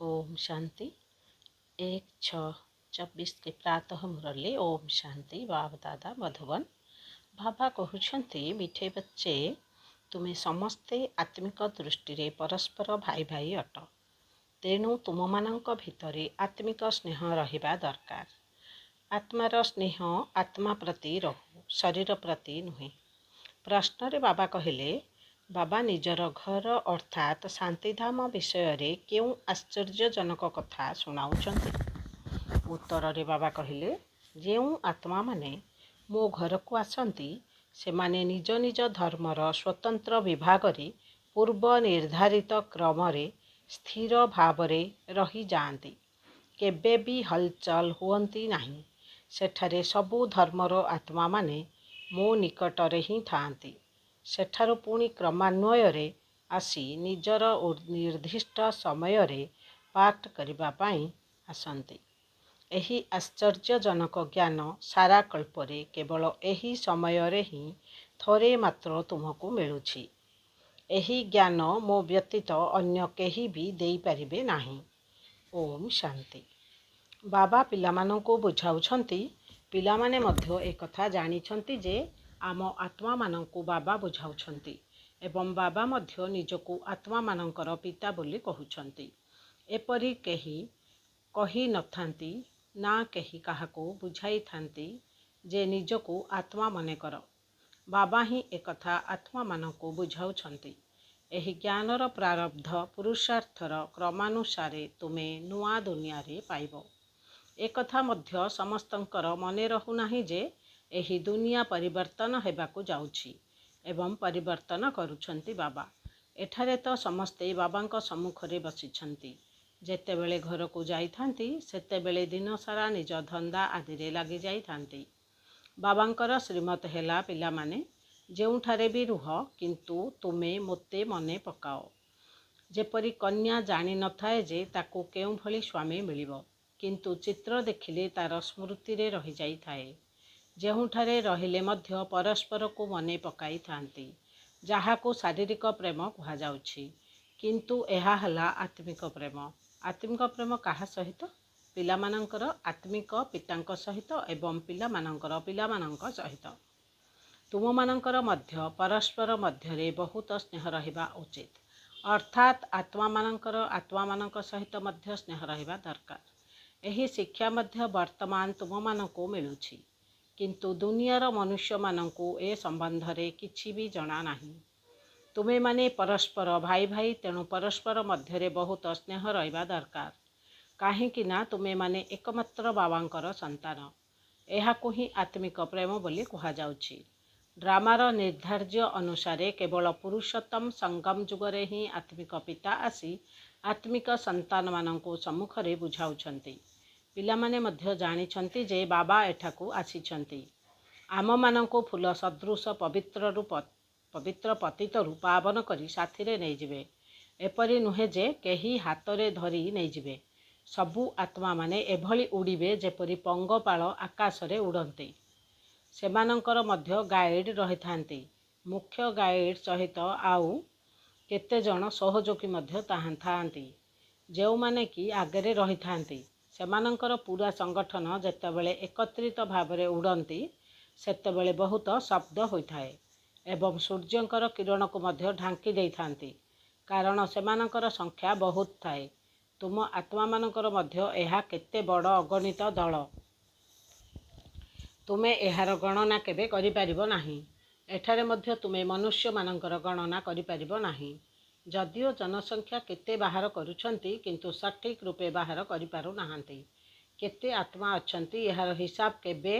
ओम शांति 1/6/24 के प्रातः मुरली। ओम शांति। बाप दादा मधुबन। बाबा कहते मिठे बच्चे तुम्हें समस्ते आत्मिक दृष्टि रे परस्पर भाई भाई अट। तेणु तुम मानक भितरे आत्मिक स्नेह रहिबा दरकार। आत्मार स्नेह आत्मा प्रति रहू, शरीर प्रति नुहे। प्रश्न रे बाबा कहले बाबा निजर घर अर्थात शांतिधाम विषय रे क्यों आश्चर्यजनक कथा शुणाउछंती। उत्तर रे बाबा कहले जेउ आत्मा माने मो घर को आसंती से माने निज निज धर्मर स्वतंत्र विभाग रे पूर्व निर्धारित क्रम रे स्थिर भाव रे रही जाती, केबे भी हलचल हुअंती नहीं। सेठारे सबु धर्मर आत्मा माने मो निकटरे ही थांती। सेठारु पुणी क्रमान्वय आसी निजर निर्दिष्ट समय पाठ करिबा पाई आसंती। एही आश्चर्यजनक ज्ञान सारा कल्परे केवल एही समय रे ही थोरे मात्र तुमको मिलुछि। एही ज्ञान मो व्यतीत अन्य केही भी देई परिबे नाही। ओम शांति। बाबा पिलामानंको बुझाउछंती। पिलामाने मध्य एक कथा जानिछंती जे आम आत्मा मानंको बाबा बुझाउछंती एवं बाबा मध्य निजको आत्मा मानंकर पिता बोली कहउछंती। एपरि केही कही नथांती ना केही काहाको बुझाई थांती जे निजको आत्मा मने कर। बाबा ही एकथा आत्मा मानंको बुझाउछंती। एही ज्ञानर प्रारब्ध पुरुषार्थर क्रमानुसारे तुमे नुआ दुनिया रे पाइबो। एकथा मध्य समस्तंकर मने रहु नाही जे एही दुनिया परिवर्तन हेबाकू जाउछि एवं परिवर्तन करुछंती बाबा। एठारे तो समस्ते बाबांक सम्मुखरे बसिछंती। जेतेबेले घर को जाई थांती सेतेबेले दिन सारा निज धंदा आदि रे लागि जाई थांती। बाबांकर श्रीमत हेला पिला माने जेउठारे भी रुह किंतु तुमे मोते मने पकाओ। जेपरी कन्या जानी न थाए जे ताको केउ भली स्वामी मिलिबो, किंतु चित्र देखिले तार स्मृति रे रही जाई थाए। जेउठारे रहिले मध्य परस्पर को मने पकाई थांती, जाहाको शारीरिक प्रेम कहा जाउछि, किंतु एहा हला आत्मिक प्रेम। आत्मिक प्रेम काहा सहित? पिलामानंकर आत्मिक पितांक सहित एवं पिलामानंकर पिलामानंक सहित। तुम मानंकर मध्य परस्पर मध्यरे बहुत स्नेह रहिबा उचित, अर्थात आत्मा मानंकर आत्मा मानंक सहित मध्य स्नेह रहिबा दरकार। एही शिक्षा मध्य वर्तमान तुम मानंको मिलुछि, किंतु दुनियार मनुष्य मानंको ए संबंध रे किछि भी जणा नाही। तुमे माने परस्पर भाई भाई, तेणु परस्पर मध्यरे बहुत स्नेह रहिबा दरकार। काहेकि ना तुमे माने एकमात्र बाबांकर संतान। एहाकु ही आत्मिक प्रेम बोली कहा जाउछि। ड्रामार निर्धार्य अनुसारे केवल पुरुषोत्तम संगम जुगरे ही आत्मिक पिता आसी आत्मिक संतान मानंको सम्मुखरे बुझाउछंती। पिलामाने मध्य जानिछंती जे बाबा एठाकू आसिछंती आम मानंको फूल सदृश पवित्र पतितरु पावन करी साथिरे नैजिबे। एपरि नुहे जे केही हातरे धरी नैजिबे। सबु आत्मा माने एभली उड़िबे जेपरि पंगपाळ आकाशरे उड़ंती। सेमानंकर मध्य गाइड रहिथांती। मुख्य गाइड सहित आउ केते जण सहयोगी मध्य थांती, जेउ माने कि आगरे रहिथांती। सेमानंकर पूरा संगठन जेतेबेले एकत्रित भावरे उड़ंती सेतेबेले बहुत शब्द होइथाए एवं सूर्यंकर किरण को मध्य ढांकी देइथांती, कारण सेमानंकर संख्या बहुत थाए। तुम आत्मा मानंकर मध्य एहा केते बड़ अगणित दल, तुमे एहार गणना केबे करि परिबो नाही। एठारे मध्य तुमे मनुष्य मानंकर गणना करि परिबो नाही। जदिओ जनसंख्या केते बाहर करुछंती, किंतु सठिक रूपे बाहर करि पारु नाहांती। केते आत्मा अछंती एहार हिसाब केबे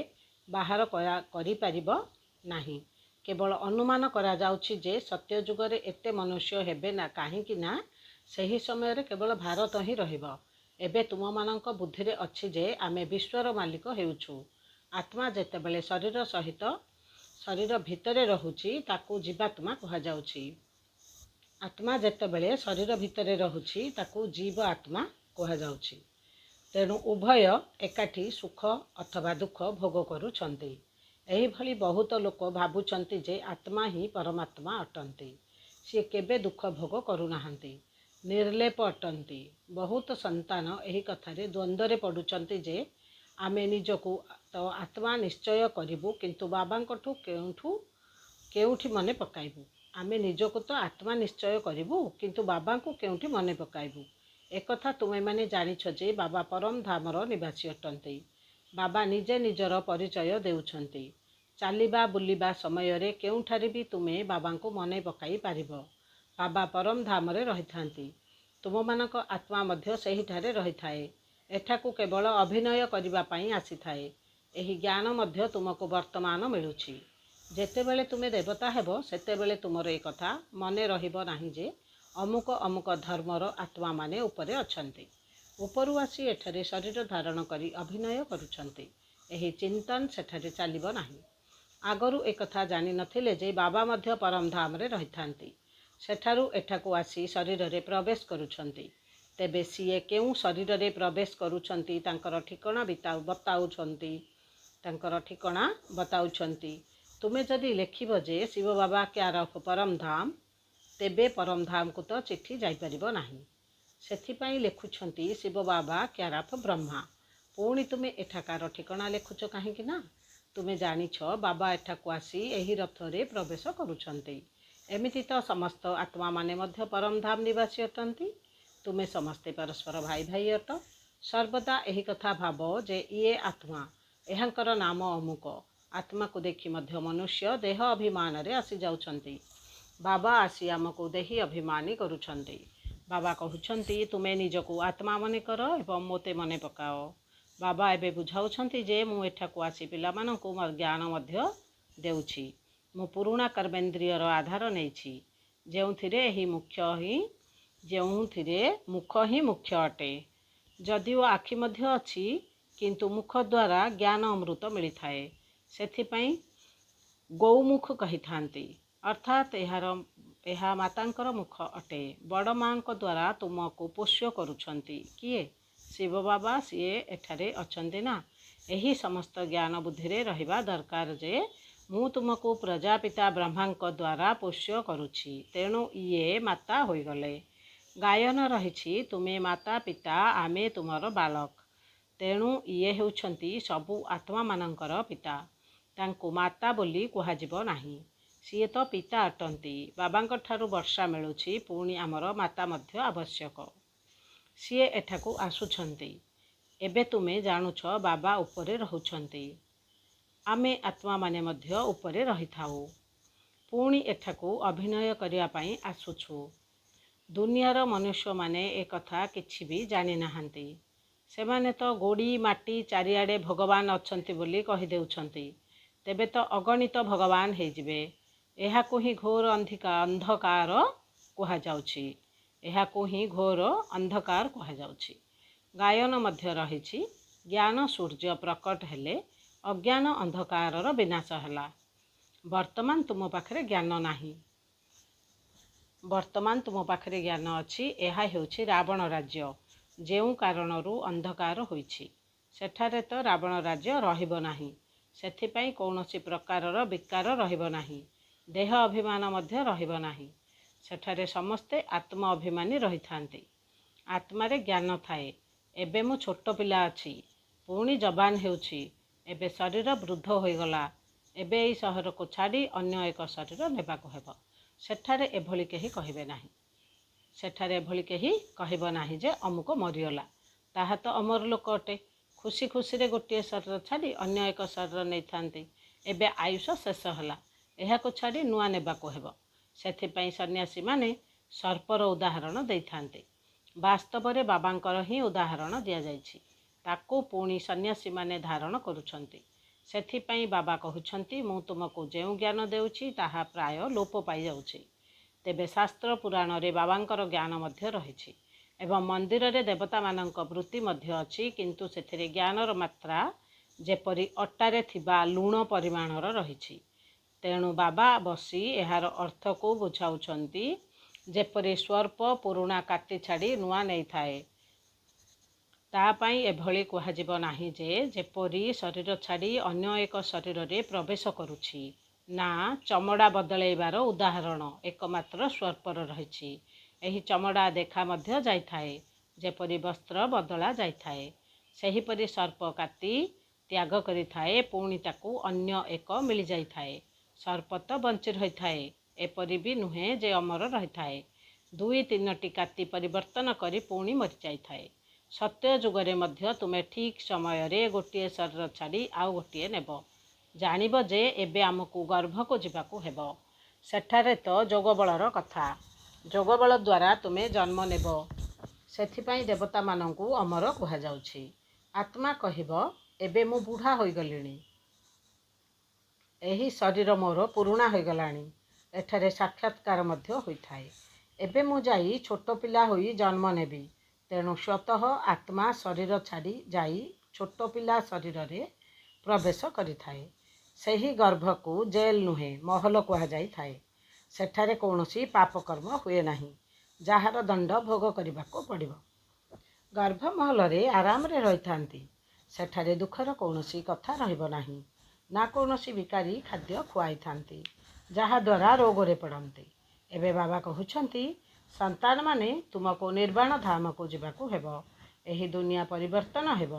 बाहर करि परिबो नाही। केवल अनुमान करा जाउछि जे सत्य जुगरे एते मनुष्य हेबे ना, काहेकि ना सेही समय रे केवल भारत ही रहिबो। एबे तुम मानंक बुद्धि रे अछि जे आमे विश्वर मालिक हेउछु। आत्मा जेतेबेले शरीर सहित शरीर भितरे रहुछि ताकू जीवात्मा कहा जाउछि। आत्मा जेतेबेले शरीर भितरे रहुछि ताकू जीव आत्मा कहा जाउछि। तेणु उभय एकाठी सुख अथवा दुख भोग करुछंती। एही भली बहुत लोक भाबुछंती जे आत्मा ही परमात्मा अटंती। सी केबे दुख भोग करू नाहांती। ନିର୍ଲେପ ଅଟନ୍ତି। ବହୁତ ସନ୍ତାନ ଏହି କଥାରେ ଦ୍ୱନ୍ଦ୍ୱରେ ପଡ଼ୁଛନ୍ତି ଯେ ଆମେ ନିଜକୁ ତ ଆତ୍ମା ନିଶ୍ଚୟ କରିବୁ, କିନ୍ତୁ ବାବାଙ୍କଠୁ କେଉଁଠି ମନେ ପକାଇବୁ। ଆମେ ନିଜକୁ ତ ଆତ୍ମା ନିଶ୍ଚୟ କରିବୁ, କିନ୍ତୁ ବାବାଙ୍କୁ କେଉଁଠି ମନେ ପକାଇବୁ। ଏକଥା ତୁମେମାନେ ଜାଣିଛ ଯେ ବାବା ପରମ ଧାମର ନିବାସୀ ଅଟନ୍ତି। ବାବା ନିଜେ ନିଜର ପରିଚୟ ଦେଉଛନ୍ତି। ଚାଲିବା ବୁଲିବା ସମୟରେ କେଉଁଠାରେ ବି ତୁମେ ବାବାଙ୍କୁ ମନେ ପକାଇ ପାରିବ। ବାବା ପରମ ଧାମରେ ରହିଥାନ୍ତି। ତୁମମାନଙ୍କ ଆତ୍ମା ମଧ୍ୟ ସେହିଠାରେ ରହିଥାଏ। ଏଠାକୁ କେବଳ ଅଭିନୟ କରିବା ପାଇଁ ଆସିଥାଏ। ଏହି ଜ୍ଞାନ ମଧ୍ୟ ତୁମକୁ ବର୍ତ୍ତମାନ ମିଳୁଛି। ଯେତେବେଳେ ତୁମେ ଦେବତା ହେବ, ସେତେବେଳେ ତୁମର ଏ କଥା ମନେ ରହିବ ନାହିଁ ଯେ ଅମୁକ ଅମୁକ ଧର୍ମର ଆତ୍ମାମାନେ ଉପରେ ଅଛନ୍ତି, ଉପରୁ ଆସି ଏଠାରେ ଶରୀର ଧାରଣ କରି ଅଭିନୟ କରୁଛନ୍ତି। ଏହି ଚିନ୍ତନ ସେଠାରେ ଚାଲିବ ନାହିଁ। ଆଗରୁ ଏକଥା ଜାଣିନଥିଲେ ଯେ ବାବା ମଧ୍ୟ ପରମ ଧାମରେ ରହିଥାନ୍ତି। ସେଠାରୁ ଏଠାକୁ ଆସି ଶରୀରରେ ପ୍ରବେଶ କରୁଛନ୍ତି। ତେବେ ସିଏ କେଉଁ ଶରୀରରେ ପ୍ରବେଶ କରୁଛନ୍ତି ତାଙ୍କର ଠିକଣା ବତାଉଛନ୍ତି। ତୁମେ ଯଦି ଲେଖିବ ଯେ ଶିବ ବାବା କ୍ୟାର ଅଫ୍ ପରମ ଧାମ, ତେବେ ପରମ ଧାମକୁ ତ ଚିଠି ଯାଇପାରିବ ନାହିଁ। ସେଥିପାଇଁ ଲେଖୁଛନ୍ତି ଶିବ ବାବା କ୍ୟାର ଅଫ୍ ବ୍ରହ୍ମା। ପୁଣି ତୁମେ ଏଠାକାର ଠିକଣା ଲେଖୁଛ କାହିଁକି ନା? ତୁମେ ଜାଣିଛ ବାବା ଏଠାକୁ ଆସି ଏହି ରଥରେ ପ୍ରବେଶ କରୁଛନ୍ତି। ଏମିତି ତ ସମସ୍ତ ଆତ୍ମାମାନେ ମଧ୍ୟ ପରମ ଧାମ ନିବାସୀ ଅଟନ୍ତି। ତୁମେ ସମସ୍ତେ ପରସ୍ପର ଭାଇ ଭାଇ ଅଟ। ସର୍ବଦା ଏହି କଥା ଭାବ ଯେ ଇଏ ଆତ୍ମା, ଏହାଙ୍କର ନାମ ଅମୁକ। ଆତ୍ମାକୁ ଦେଖି ମଧ୍ୟ ମନୁଷ୍ୟ ଦେହ ଅଭିମାନରେ ଆସିଯାଉଛନ୍ତି। ବାବା ଆସି ଆମକୁ ଦେହୀ ଅଭିମାନୀ କରୁଛନ୍ତି। ବାବା କହୁଛନ୍ତି ତୁମେ ନିଜକୁ ଆତ୍ମା ମନେ କର ଏବଂ ମୋତେ ମନେ ପକାଅ। ବାବା ଏବେ ବୁଝାଉଛନ୍ତି ଯେ ମୁଁ ଏଠାକୁ ଆସି ପିଲାମାନଙ୍କୁ ଜ୍ଞାନ ମଧ୍ୟ ଦେଉଛି। ମୁଁ ପୁରୁଣା କର୍ମେନ୍ଦ୍ରିୟର ଆଧାର ନେଇଛି, ଯେଉଁଥିରେ ମୁଖ ହିଁ ମୁଖ୍ୟ ଅଟେ। ଯଦିଓ ଆଖି ମଧ୍ୟ ଅଛି, କିନ୍ତୁ ମୁଖ ଦ୍ୱାରା ଜ୍ଞାନ ଅମୃତ ମିଳିଥାଏ। ସେଥିପାଇଁ ଗୌମୁଖ କହିଥାନ୍ତି, ଅର୍ଥାତ୍ ଏହା ମାତାଙ୍କର ମୁଖ ଅଟେ। ବଡ଼ ମାଙ୍କ ଦ୍ୱାରା ତୁମକୁ ପୋଷ୍ୟ କରୁଛନ୍ତି କିଏ? ଶିବ ବାବା। ସିଏ ଏଠାରେ ଅଛନ୍ତି ନା? ଏହି ସମସ୍ତ ଜ୍ଞାନ ବୁଦ୍ଧିରେ ରହିବା ଦରକାର ଯେ ମୁଁ ତୁମକୁ ପ୍ରଜାପିତା ବ୍ରହ୍ମାଙ୍କ ଦ୍ୱାରା ପୋଷ୍ୟ କରୁଛି, ତେଣୁ ଇଏ ମାତା ହୋଇଗଲେ। ଗାୟନ ରହିଛି, ତୁମେ ମାତା ପିତା, ଆମେ ତୁମର ବାଳକ। ତେଣୁ ଇଏ ହେଉଛନ୍ତି ସବୁ ଆତ୍ମାମାନଙ୍କର ପିତା। ତାଙ୍କୁ ମାତା ବୋଲି କୁହାଯିବ ନାହିଁ। ସିଏ ତ ପିତା ଅଟନ୍ତି। ବାବାଙ୍କଠାରୁ ବର୍ଷା ମିଳୁଛି, ପୁଣି ଆମର ମାତା ମଧ୍ୟ ଆବଶ୍ୟକ। ସିଏ ଏଠାକୁ ଆସୁଛନ୍ତି। ଏବେ ତୁମେ ଜାଣୁଛ ବାବା ଉପରେ ରହୁଛନ୍ତି। ଆମେ ଆତ୍ମାମାନେ ମଧ୍ୟ ଉପରେ ରହିଥାଉ। ପୁଣି ଏଠାକୁ ଅଭିନୟ କରିବା ପାଇଁ ଆସୁଛୁ। ଦୁନିଆର ମନୁଷ୍ୟମାନେ ଏକଥା କିଛି ବି ଜାଣିନାହାନ୍ତି। ସେମାନେ ତ ଗୋଡ଼ି ମାଟି ଚାରିଆଡ଼େ ଭଗବାନ ଅଛନ୍ତି ବୋଲି କହିଦେଉଛନ୍ତି। ତେବେ ତ ଅଗଣିତ ଭଗବାନ ହେଇଯିବେ। ଏହାକୁ ହିଁ ଘୋର ଅନ୍ଧକାର କୁହାଯାଉଛି। ଗାୟନ ମଧ୍ୟ ରହିଛି, ଜ୍ଞାନ ସୂର୍ଯ୍ୟ ପ୍ରକଟ ହେଲେ ଅଜ୍ଞାନ ଅନ୍ଧକାରର ବିନାଶ ହେଲା। ବର୍ତ୍ତମାନ ତୁମ ପାଖରେ ଜ୍ଞାନ ନାହିଁ। ବର୍ତ୍ତମାନ ତୁମ ପାଖରେ ଜ୍ଞାନ ଅଛି। ଏହା ହେଉଛି ରାବଣ ରାଜ୍ୟ। ଯେଉଁ କାରଣରୁ ଅନ୍ଧକାର ହୋଇଛି, ସେଠାରେ ତ ରାବଣ ରାଜ୍ୟ ରହିବ ନାହିଁ। ସେଥିପାଇଁ କୌଣସି ପ୍ରକାରର ବିକାର ରହିବ ନାହିଁ। ଦେହ ଅଭିମାନ ମଧ୍ୟ ରହିବ ନାହିଁ। ସେଠାରେ ସମସ୍ତେ ଆତ୍ମ ଅଭିମାନୀ ରହିଥାନ୍ତି। ଆତ୍ମାରେ ଜ୍ଞାନ ଥାଏ। ଏବେ ମୁଁ ଛୋଟ ପିଲା ଅଛି, ପୁଣି ଯବାନ ହେଉଛି। ଏବେ ଶରୀର ବୃଦ୍ଧ ହୋଇଗଲା। ଏବେ ଏହି ସହରକୁ ଛାଡ଼ି ଅନ୍ୟ ଏକ ଶରୀର ନେବାକୁ ହେବ। ସେଠାରେ ଏଭଳି କେହି କହିବ ନାହିଁ ଯେ ଅମୁକ ମରିଗଲା, ତାହା ତ ଅମର ଲୋକ ଅଟେ। ଖୁସି ଖୁସିରେ ଗୋଟିଏ ଶରୀର ଛାଡ଼ି ଅନ୍ୟ ଏକ ଶରୀର ନେଇଥାନ୍ତି। ଏବେ ଆୟୁଷ ଶେଷ ହେଲା, ଏହାକୁ ଛାଡ଼ି ନୂଆ ନେବାକୁ ହେବ। ସେଥିପାଇଁ ସନ୍ନ୍ୟାସୀମାନେ ସର୍ପର ଉଦାହରଣ ଦେଇଥାନ୍ତି। ବାସ୍ତବରେ ବାବାଙ୍କର ହିଁ ଉଦାହରଣ ଦିଆଯାଇଛି। ତାକୁ ପୁଣି ସନ୍ନ୍ୟାସୀମାନେ ଧାରଣ କରୁଛନ୍ତି। ସେଥିପାଇଁ ବାବା କହୁଛନ୍ତି, ମୁଁ ତୁମକୁ ଯେଉଁ ଜ୍ଞାନ ଦେଉଛି ତାହା ପ୍ରାୟ ଲୋପ ପାଇଯାଉଛି। ତେବେ ଶାସ୍ତ୍ର ପୁରାଣରେ ବାବାଙ୍କର ଜ୍ଞାନ ମଧ୍ୟ ରହିଛି ଏବଂ ମନ୍ଦିରରେ ଦେବତାମାନଙ୍କ ବୃତ୍ତି ମଧ୍ୟ ଅଛି, କିନ୍ତୁ ସେଥିରେ ଜ୍ଞାନର ମାତ୍ରା ଯେପରି ଅଟାରେ ଥିବା ଲୁଣ ପରିମାଣର ରହିଛି। ତେଣୁ ବାବା ବସି ଏହାର ଅର୍ଥକୁ ବୁଝାଉଛନ୍ତି, ଯେପରି ସର୍ପ ପୁରୁଣା କାତି ଛାଡ଼ି ନୂଆ ନେଇଥାଏ। ତା ପାଇଁ ଏଭଳି କୁହାଯିବ ନାହିଁ ଯେ ଯେପରି ଶରୀର ଛାଡ଼ି ଅନ୍ୟ ଏକ ଶରୀରରେ ପ୍ରବେଶ କରୁଛି। ନା, ଚମଡ଼ା ବଦଳାଇବାର ଉଦାହରଣ ଏକମାତ୍ର ସର୍ପର ରହିଛି। ଏହି ଚମଡ଼ା ଦେଖା ମଧ୍ୟ ଯାଇଥାଏ। ଯେପରି ବସ୍ତ୍ର ବଦଳା ଯାଇଥାଏ, ସେହିପରି ସର୍ପ କାଟି ତ୍ୟାଗ କରିଥାଏ, ପୁଣି ତାକୁ ଅନ୍ୟ ଏକ ମିଳିଯାଇଥାଏ। ସର୍ପ ତ ବଞ୍ଚି ରହିଥାଏ, ଏପରି ବି ନୁହେଁ ଯେ ଅମର ରହିଥାଏ। 2-3ଟି କାତି ପରିବର୍ତ୍ତନ କରି ପୁଣି ମରିଯାଇଥାଏ। ସତ୍ୟ ଯୁଗରେ ମଧ୍ୟ ତୁମେ ଠିକ୍ ସମୟରେ ଗୋଟିଏ ଶରୀର ଛାଡ଼ି ଆଉ ଗୋଟିଏ ନେବ। ଜାଣିବ ଯେ ଏବେ ଆମକୁ ଗର୍ଭକୁ ଯିବାକୁ ହେବ। ସେଠାରେ ତ ଯୋଗବଳର କଥା। ଯୋଗବଳ ଦ୍ୱାରା ତୁମେ ଜନ୍ମ ନେବ। ସେଥିପାଇଁ ଦେବତାମାନଙ୍କୁ ଅମର କୁହାଯାଉଛି। ଆତ୍ମା କହିବ, ଏବେ ମୁଁ ବୁଢ଼ା ହୋଇଗଲିଣି। ଏହି ଶରୀର ମୋର ପୁରୁଣା ହୋଇଗଲାଣି। ଏଠାରେ ସାକ୍ଷାତକାର ମଧ୍ୟ ହୋଇଥାଏ। ଏବେ ମୁଁ ଯାଇ ଛୋଟ ପିଲା ହୋଇ ଜନ୍ମ ନେବି। ତେଣୁ ସ୍ୱତଃ ଆତ୍ମା ଶରୀର ଛାଡ଼ି ଯାଇ ଛୋଟ ପିଲା ଶରୀରରେ ପ୍ରବେଶ କରିଥାଏ। ସେହି ଗର୍ଭକୁ ଜେଲ୍ ନୁହେଁ, ମହଲ କୁହାଯାଇଥାଏ। ସେଠାରେ କୌଣସି ପାପକର୍ମ ହୁଏ ନାହିଁ, ଯାହାର ଦଣ୍ଡ ଭୋଗ କରିବାକୁ ପଡ଼ିବ। ଗର୍ଭମହଲରେ ଆରାମରେ ରହିଥାନ୍ତି। ସେଠାରେ ଦୁଃଖର କୌଣସି କଥା ରହିବ ନାହିଁ। ନା କୌଣସି ଭିକାରୀ ଖାଦ୍ୟ ଖୁଆଇଥାନ୍ତି, ଯାହାଦ୍ୱାରା ରୋଗରେ ପଡ଼ନ୍ତି। ଏବେ ବାବା କହୁଛନ୍ତି, ସନ୍ତାନମାନେ ତୁମକୁ ନିର୍ବାଣ ଧାମକୁ ଯିବାକୁ ହେବ। ଏହି ଦୁନିଆ ପରିବର୍ତ୍ତନ ହେବ।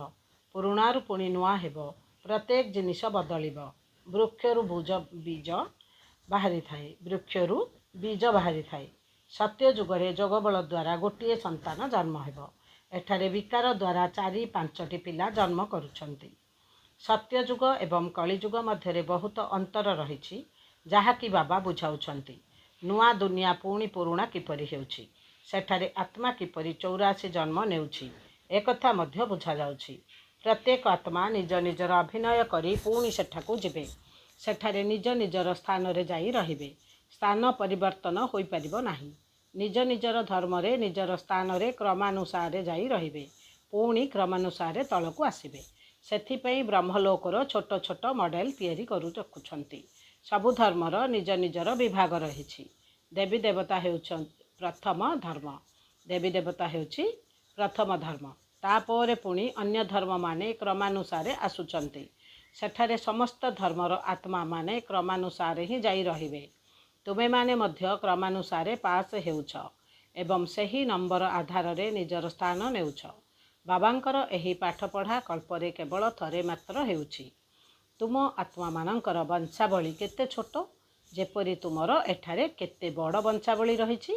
ପୁରୁଣାରୁ ପୁଣି ନୂଆ ହେବ। ପ୍ରତ୍ୟେକ ଜିନିଷ ବଦଳିବ। ବୃକ୍ଷରୁ ବୀଜ ବାହାରିଥାଏ। ସତ୍ୟ ଯୁଗରେ ଯୋଗବଳ ଦ୍ୱାରା ଗୋଟିଏ ସନ୍ତାନ ଜନ୍ମ ହେବ। ଏଠାରେ ବିକାର ଦ୍ୱାରା 4-5ଟି ପିଲା ଜନ୍ମ କରୁଛନ୍ତି। ସତ୍ୟଯୁଗ ଏବଂ କଳିଯୁଗ ମଧ୍ୟରେ ବହୁତ ଅନ୍ତର ରହିଛି, ଯାହାକି ବାବା ବୁଝାଉଛନ୍ତି। ନୂଆ ଦୁନିଆ ପୁଣି ପୁରୁଣା କିପରି ହେଉଛି, ସେଠାରେ ଆତ୍ମା କିପରି 84 ଜନ୍ମ ନେଉଛି, ଏକଥା ମଧ୍ୟ ବୁଝାଯାଉଛି। ପ୍ରତ୍ୟେକ ଆତ୍ମା ନିଜ ନିଜର ଅଭିନୟ କରି ପୁଣି ସେଠାକୁ ଯିବେ। ସେଠାରେ ନିଜ ନିଜର ସ୍ଥାନରେ ଯାଇ ରହିବେ। ସ୍ଥାନ ପରିବର୍ତ୍ତନ ହୋଇପାରିବ ନାହିଁ। ନିଜ ନିଜର ଧର୍ମରେ ନିଜର ସ୍ଥାନରେ କ୍ରମାନୁସାରେ ଯାଇ ରହିବେ। ପୁଣି କ୍ରମାନୁସାରେ ତଳକୁ ଆସିବେ। ସେଥିପାଇଁ ବ୍ରହ୍ମଲୋକର ଛୋଟ ଛୋଟ ମଡେଲ ତିଆରି ରଖୁଛନ୍ତି। ସବୁ ଧର୍ମର ନିଜ ନିଜର ବିଭାଗ ରହିଛି। ଦେବୀ ଦେବତା ହେଉଛି ପ୍ରଥମ ଧର୍ମ। ତାପରେ ପୁଣି ଅନ୍ୟ ଧର୍ମମାନେ କ୍ରମାନୁସାରେ ଆସୁଛନ୍ତି। ସେଠାରେ ସମସ୍ତ ଧର୍ମର ଆତ୍ମାମାନେ କ୍ରମାନୁସାରେ ହିଁ ଯାଇ ରହିବେ। ତୁମେମାନେ ମଧ୍ୟ କ୍ରମାନୁସାରେ ପାସ୍ ହେଉଛ ଏବଂ ସେହି ନମ୍ବର ଆଧାରରେ ନିଜର ସ୍ଥାନ ନେଉଛ। ବାବାଙ୍କର ଏହି ପାଠପଢ଼ା କଳ୍ପରେ କେବଳ ଥରେ ମାତ୍ର ହେଉଛି। ତୁମ ଆତ୍ମାମାନଙ୍କର ବଂଶାବଳୀ କେତେ ଛୋଟ, ଯେପରି ତୁମର ଏଠାରେ କେତେ ବଡ଼ ବଂଶାବଳୀ ରହିଛି।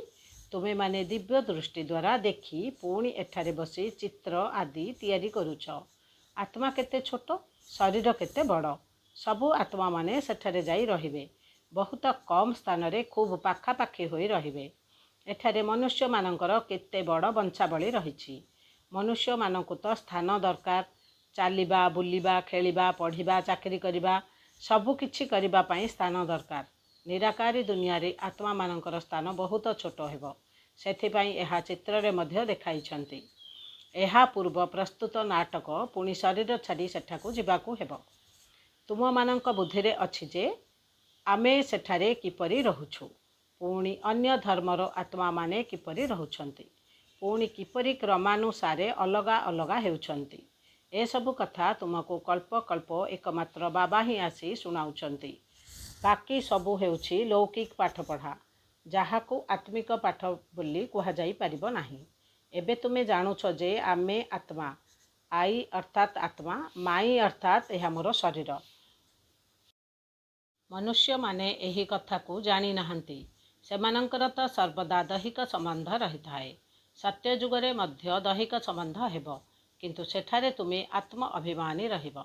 ତୁମେମାନେ ଦିବ୍ୟ ଦୃଷ୍ଟି ଦ୍ୱାରା ଦେଖି ପୁଣି ଏଠାରେ ବସି ଚିତ୍ର ଆଦି ତିଆରି କରୁଛ। ଆତ୍ମା କେତେ ଛୋଟ, ଶରୀର କେତେ ବଡ଼। ସବୁ ଆତ୍ମାମାନେ ସେଠାରେ ଯାଇ ରହିବେ। ବହୁତ କମ୍ ସ୍ଥାନରେ ଖୁବ୍ ପାଖାପାଖି ହୋଇ ରହିବେ। ଏଠାରେ ମନୁଷ୍ୟମାନଙ୍କର କେତେ ବଡ଼ ବଂଶାବଳୀ ରହିଛି। ମନୁଷ୍ୟମାନଙ୍କୁ ତ ସ୍ଥାନ ଦରକାର। ଚାଲିବା, ବୁଲିବା, ଖେଳିବା, ପଢ଼ିବା, ଚାକିରି କରିବା, ସବୁ କିଛି କରିବା ପାଇଁ ସ୍ଥାନ ଦରକାର। ନିରାକାରୀ ଦୁନିଆରେ ଆତ୍ମାମାନଙ୍କର ସ୍ଥାନ ବହୁତ ଛୋଟ ହେବ। ସେଥିପାଇଁ ଏହା ଚିତ୍ରରେ ମଧ୍ୟ ଦେଖାଇଛନ୍ତି। ଏହା ପୂର୍ବ ପ୍ରସ୍ତୁତ ନାଟକ। ପୁଣି ଶରୀର ଛାଡ଼ି ସେଠାକୁ ଯିବାକୁ ହେବ। ତୁମମାନଙ୍କ ବୁଦ୍ଧିରେ ଅଛି ଯେ ଆମେ ସେଠାରେ କିପରି ରହୁଛୁ, ପୁଣି ଅନ୍ୟ ଧର୍ମର ଆତ୍ମାମାନେ କିପରି ରହୁଛନ୍ତି, ପୁଣି କିପରି କ୍ରମାନୁସାରେ ଅଲଗା ଅଲଗା ହେଉଛନ୍ତି। ଏସବୁ କଥା ତୁମକୁ କଳ୍ପ କଳ୍ପ ଏକମାତ୍ର ବାବା ହିଁ ଆସି ଶୁଣାଉଛନ୍ତି। ବାକି ସବୁ ହେଉଛି ଲୌକିକ ପାଠପଢ଼ା, ଯାହାକୁ ଆତ୍ମିକ ପାଠ ବୋଲି କୁହାଯାଇପାରିବ ନାହିଁ। ଏବେ ତୁମେ ଜାଣୁଛ ଯେ ଆମେ ଆତ୍ମା। ଆଇ ଅର୍ଥାତ୍ ଆତ୍ମା, ମାଇ ଅର୍ଥାତ୍ ଏହା ମୋର ଶରୀର। ମନୁଷ୍ୟମାନେ ଏହି କଥାକୁ ଜାଣିନାହାନ୍ତି। ସେମାନଙ୍କର ତ ସର୍ବଦା ଦୈହିକ ସମ୍ବନ୍ଧ ରହିଥାଏ। ସତ୍ୟ ଯୁଗରେ ମଧ୍ୟ ଦୈହିକ ସମ୍ବନ୍ଧ ହେବ, କିନ୍ତୁ ସେଠାରେ ତୁମେ ଆତ୍ମ ଅଭିମାନୀ ରହିବ।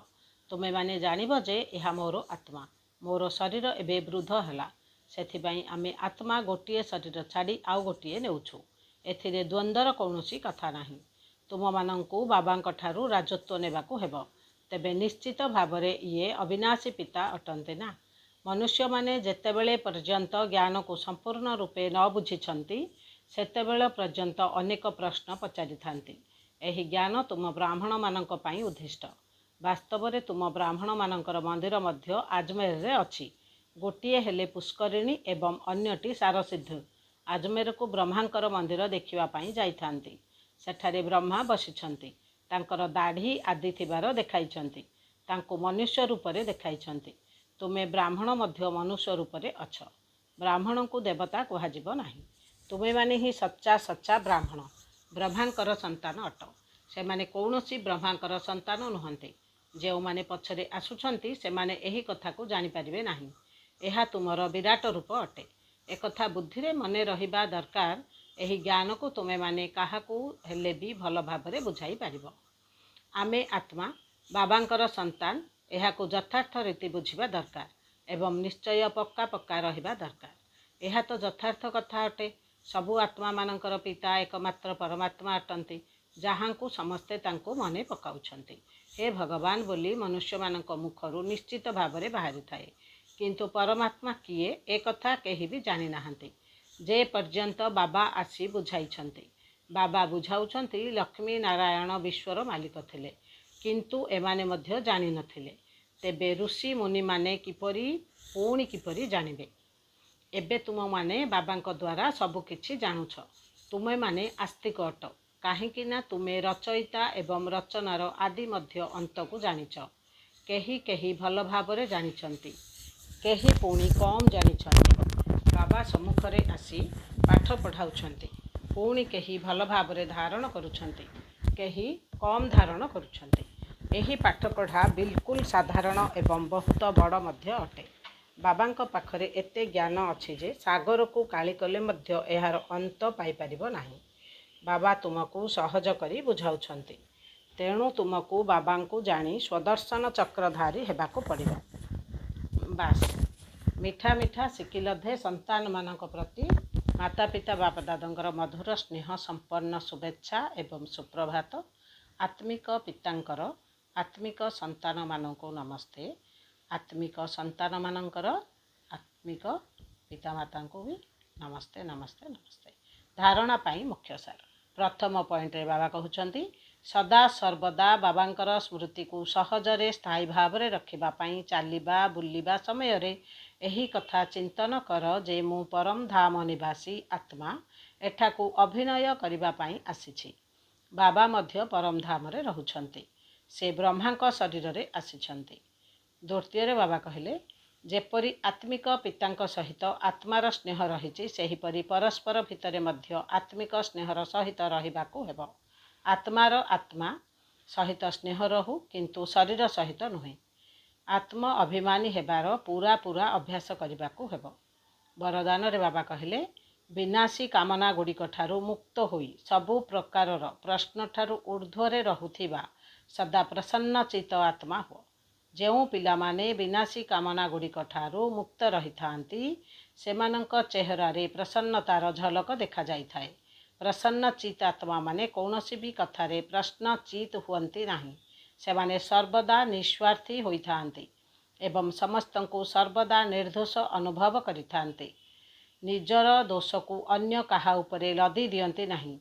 ତୁମେମାନେ ଜାଣିବ ଯେ ଏହା ମୋର ଆତ୍ମା। ମୋର ଶରୀର ଏବେ ବୃଦ୍ଧ ହେଲା। ସେଥିପାଇଁ ଆମେ ଆତ୍ମା ଗୋଟିଏ ଶରୀର ଛାଡ଼ି ଆଉ ଗୋଟିଏ ନେଉଛୁ। ଏଥିରେ ଦ୍ୱନ୍ଦ୍ୱର କୌଣସି କଥା ନାହିଁ। ତୁମମାନଙ୍କୁ ବାବାଙ୍କଠାରୁ ରାଜତ୍ୱ ନେବାକୁ ହେବ। ତେବେ ନିଶ୍ଚିତ ଭାବରେ ଇଏ ଅବିନାଶୀ ପିତା ଅଟନ୍ତି ନା। ମନୁଷ୍ୟମାନେ ଯେତେବେଳେ ପର୍ଯ୍ୟନ୍ତ ଜ୍ଞାନକୁ ସମ୍ପୂର୍ଣ୍ଣ ରୂପେ ନ ବୁଝିଛନ୍ତି, ସେତେବେଳେ ପର୍ଯ୍ୟନ୍ତ ଅନେକ ପ୍ରଶ୍ନ ପଚାରିଥାନ୍ତି। ଏହି ଜ୍ଞାନ ତୁମ ବ୍ରାହ୍ମଣମାନଙ୍କ ପାଇଁ ଉଦ୍ଦିଷ୍ଟ। ବାସ୍ତବରେ ତୁମ ବ୍ରାହ୍ମଣମାନଙ୍କର ମନ୍ଦିର ମଧ୍ୟ ଆଜମେରରେ ଅଛି। ଗୋଟିଏ ହେଲେ ପୁଷ୍କରିଣୀ ଏବଂ ଅନ୍ୟଟି ସାରସିଦ୍ଧ। ଆଜମେରକୁ ବ୍ରହ୍ମାଙ୍କର ମନ୍ଦିର ଦେଖିବା ପାଇଁ ଯାଇଥାନ୍ତି। ସେଠାରେ ବ୍ରହ୍ମା ବସିଛନ୍ତି। ତାଙ୍କର ଦାଢ଼ି ଆଦି ଥିବାର ଦେଖାଇଛନ୍ତି। ତାଙ୍କୁ ମନୁଷ୍ୟ ରୂପରେ ଦେଖାଇଛନ୍ତି। ତୁମେ ବ୍ରାହ୍ମଣ ମଧ୍ୟ ମନୁଷ୍ୟ ରୂପରେ ଅଛ। ବ୍ରାହ୍ମଣଙ୍କୁ ଦେବତା କୁହାଯିବ ନାହିଁ। ତୁମେ ମାନେ ହିଁ ସଚ୍ଚା ସଚ୍ଚା ବ୍ରାହ୍ମଣ, ବ୍ରହ୍ମାଙ୍କର ସନ୍ତାନ ଅଟ। ସେମାନେ କୌଣସି ବ୍ରହ୍ମାଙ୍କର ସନ୍ତାନ ନୁହନ୍ତି। ଯେଉଁମାନେ ପଛରେ ଆସୁଛନ୍ତି ସେମାନେ ଏହି କଥାକୁ ଜାଣିପାରିବେ ନାହିଁ। ଏହା ତୁମର ବିରାଟ ରୂପ ଅଟେ। ଏକଥା ବୁଦ୍ଧିରେ ମନେ ରହିବା ଦରକାର। ଏହି ଜ୍ଞାନକୁ ତୁମେମାନେ କାହାକୁ ହେଲେ ବି ଭଲ ଭାବରେ ବୁଝାଇ ପାରିବ। ଆମେ ଆତ୍ମା, ବାବାଙ୍କର ସନ୍ତାନ, ଏହାକୁ ଯଥାର୍ଥ ରୀତି ବୁଝିବା ଦରକାର ଏବଂ ନିଶ୍ଚୟ ପକ୍କା ପକ୍କା ରହିବା ଦରକାର। ଏହା ତ ଯଥାର୍ଥ କଥା ଅଟେ। ସବୁ ଆତ୍ମାମାନଙ୍କର ପିତା ଏକମାତ୍ର ପରମାତ୍ମା ଅଟନ୍ତି, ଯାହାଙ୍କୁ ସମସ୍ତେ ତାଙ୍କୁ ମନେ ପକାଉଛନ୍ତି। ହେ ଭଗବାନ ବୋଲି ମନୁଷ୍ୟମାନଙ୍କ ମୁଖରୁ ନିଶ୍ଚିତ ଭାବରେ ବାହାରିଥାଏ, କିନ୍ତୁ ପରମାତ୍ମା କିଏ ଏକଥା କେହି ବି ଜାଣିନାହାନ୍ତି। ଯେ ପର୍ଯ୍ୟନ୍ତ ବାବା ଆସି ବୁଝାଇଛନ୍ତି। ବାବା ବୁଝାଉଛନ୍ତି ଲକ୍ଷ୍ମୀ ନାରାୟଣ ବିଶ୍ୱର ମାଲିକ ଥିଲେ, କିନ୍ତୁ ଏମାନେ ମଧ୍ୟ ଜାଣିନଥିଲେ। ତେବେ ଋଷି ମୁନିମାନେ ପୁଣି କିପରି ଜାଣିବେ? ଏବେ ତୁମମାନେ ବାବାଙ୍କ ଦ୍ୱାରା ସବୁ କିଛି ଜାଣୁଛ। ତୁମେମାନେ ଆସ୍ତିକ ଅଟ, କାହିଁକି ନା ତୁମେ ରଚୟିତା ଏବଂ ରଚନାର ଆଦି ମଧ୍ୟ ଅନ୍ତକୁ ଜାଣିଛ। କେହି ଭଲ ଭାବରେ ଜାଣିଛନ୍ତି, କେହି ପୁଣି କମ୍ ଜାଣିଛନ୍ତି। ବାବା ସମ୍ମୁଖରେ ଆସି ପାଠ ପଢ଼ାଉଛନ୍ତି, ପୁଣି କେହି ଭଲ ଭାବରେ ଧାରଣ କରୁଛନ୍ତି, କେହି କମ୍ ଧାରଣ କରୁଛନ୍ତି। ଏହି ପାଠପଢ଼ା ବିଲକୁଲ ସାଧାରଣ ଏବଂ ବହୁତ ବଡ଼ ମଧ୍ୟ ଅଟେ। ବାବାଙ୍କ ପାଖରେ ଏତେ ଜ୍ଞାନ ଅଛି ଯେ ସାଗରକୁ କାଳି କଲେ ମଧ୍ୟ ଏହାର ଅନ୍ତ ପାଇପାରିବ ନାହିଁ। ବାବା ତୁମକୁ ସହଜ କରି ବୁଝାଉଛନ୍ତି, ତେଣୁ ତୁମକୁ ବାବାଙ୍କୁ ଜାଣି ସ୍ୱଦର୍ଶନ ଚକ୍ରଧାରୀ ହେବାକୁ ପଡ଼ିବ। ବାସ୍, ମିଠା ମିଠା ଶିକିଲଧେ ସନ୍ତାନମାନଙ୍କ ପ୍ରତି ମାତା ପିତା ବାପଦାଦାଙ୍କର ମଧୁର ସ୍ନେହ ସମ୍ପନ୍ନ ଶୁଭେଚ୍ଛା ଏବଂ ସୁପ୍ରଭାତ। ଆତ୍ମିକ ପିତାଙ୍କର ଆତ୍ମିକ ସନ୍ତାନମାନଙ୍କୁ ନମସ୍ତେ। ଆତ୍ମିକ ସନ୍ତାନମାନଙ୍କର ଆତ୍ମିକ ପିତାମାତାଙ୍କୁ ବି ନମସ୍ତେ ନମସ୍ତେ ନମସ୍ତେ। ଧାରଣା ପାଇଁ ମୁଖ୍ୟ ସାର। ପ୍ରଥମ ପଏଣ୍ଟରେ ବାବା କହୁଛନ୍ତି, ସଦା ସର୍ବଦା ବାବାଙ୍କର ସ୍ମୃତିକୁ ସହଜରେ ସ୍ଥାୟୀ ଭାବରେ ରଖିବା ପାଇଁ ଚାଲିବା ବୁଲିବା ସମୟରେ ଏହି କଥା ଚିନ୍ତନ କର ଯେ ମୁଁ ପରମ ଧାମ ନିବାସୀ ଆତ୍ମା ଏଠାକୁ ଅଭିନୟ କରିବା ପାଇଁ ଆସିଛି। ବାବା ମଧ୍ୟ ପରମ ଧାମରେ ରହୁଛନ୍ତି। ସେ ବ୍ରହ୍ମାଙ୍କ ଶରୀରରେ ଆସିଛନ୍ତି। ଦ୍ୱିତୀୟରେ ବାବା କହିଲେ, ଯେପରି ଆତ୍ମିକ ପିତାଙ୍କ ସହିତ ଆତ୍ମାର ସ୍ନେହ ରହିଛି, ସେହିପରି ପରସ୍ପର ଭିତରେ ମଧ୍ୟ ଆତ୍ମିକ ସ୍ନେହର ସହିତ ରହିବାକୁ ହେବ। ଆତ୍ମାର ଆତ୍ମା ସହିତ ସ୍ନେହ ରହୁ, କିନ୍ତୁ ଶରୀର ସହିତ ନୁହେଁ। ଆତ୍ମ ଅଭିମାନୀ ହେବାର ପୁରା ଅଭ୍ୟାସ କରିବାକୁ ହେବ। ବରଦାନରେ ବାବା କହିଲେ, ବିନାଶୀ କାମନା ଗୁଡ଼ିକ ଠାରୁ ମୁକ୍ତ ହୋଇ ସବୁ ପ୍ରକାରର ପ୍ରଶ୍ନଠାରୁ ଊର୍ଦ୍ଧ୍ୱରେ ରହୁଥିବା ସଦା ପ୍ରସନ୍ନଚିତ ଆତ୍ମା ହୁଅ। ଯେଉଁ ପିଲାମାନେ ବିନାଶୀ କାମନା ଗୁଡ଼ିକ ଠାରୁ ମୁକ୍ତ ରହିଥାନ୍ତି, ସେମାନଙ୍କ ଚେହେରାରେ ପ୍ରସନ୍ନତାର ଝଲକ ଦେଖାଯାଇଥାଏ। ପ୍ରସନ୍ନଚିତ ଆତ୍ମାମାନେ କୌଣସି ବି କଥାରେ ପ୍ରଶ୍ନଚିତ ହୁଅନ୍ତି ନାହିଁ। ସେମାନେ ସର୍ବଦା ନିଃସ୍ୱାର୍ଥୀ ହୋଇଥାନ୍ତି ଏବଂ ସମସ୍ତଙ୍କୁ ସର୍ବଦା ନିର୍ଦ୍ଦୋଷ ଅନୁଭବ କରିଥାନ୍ତି। ନିଜର ଦୋଷକୁ ଅନ୍ୟ କାହା ଉପରେ ଲଦି ଦିଅନ୍ତି ନାହିଁ।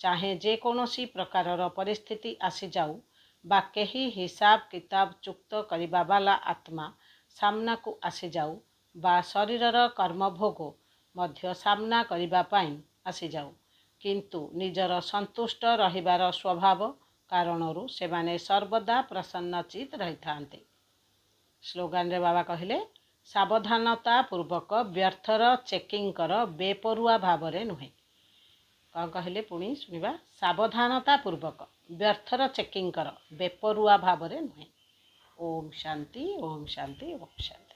ଚାହେ ଯେକୌଣସି ପ୍ରକାରର ପରିସ୍ଥିତି ଆସିଯାଉ ବା କେହି ହିସାବ କିତାବ ଚୁକ୍ତ କରିବା ବାଲା ଆତ୍ମା ସାମ୍ନାକୁ ଆସିଯାଉ ବା ଶରୀରର କର୍ମଭୋଗ ମଧ୍ୟ ସାମ୍ନା କରିବା ପାଇଁ ଆସିଯାଉ, କିନ୍ତୁ ନିଜର ସନ୍ତୁଷ୍ଟ ରହିବାର ସ୍ୱଭାବ କାରଣରୁ ସେମାନେ ସର୍ବଦା ପ୍ରସନ୍ନଚିତ ରହିଥାନ୍ତି। ସ୍ଲୋଗାନରେ ବାବା କହିଲେ, ସାବଧାନତା ପୂର୍ବକ ବ୍ୟର୍ଥର ଚେକିଂ କର, ବେପରୁଆ ଭାବରେ ନୁହେଁ। କ'ଣ କହିଲେ ପୁଣି ଶୁଣିବା? ସାବଧାନତା ପୂର୍ବକ ବ୍ୟର୍ଥର ଚେକିଂ କର, ବେପରୁଆ ଭାବରେ ନୁହେଁ। ଓମ୍ ଶାନ୍ତି, ଓମ୍ ଶାନ୍ତି, ଓମ୍ ଶାନ୍ତି।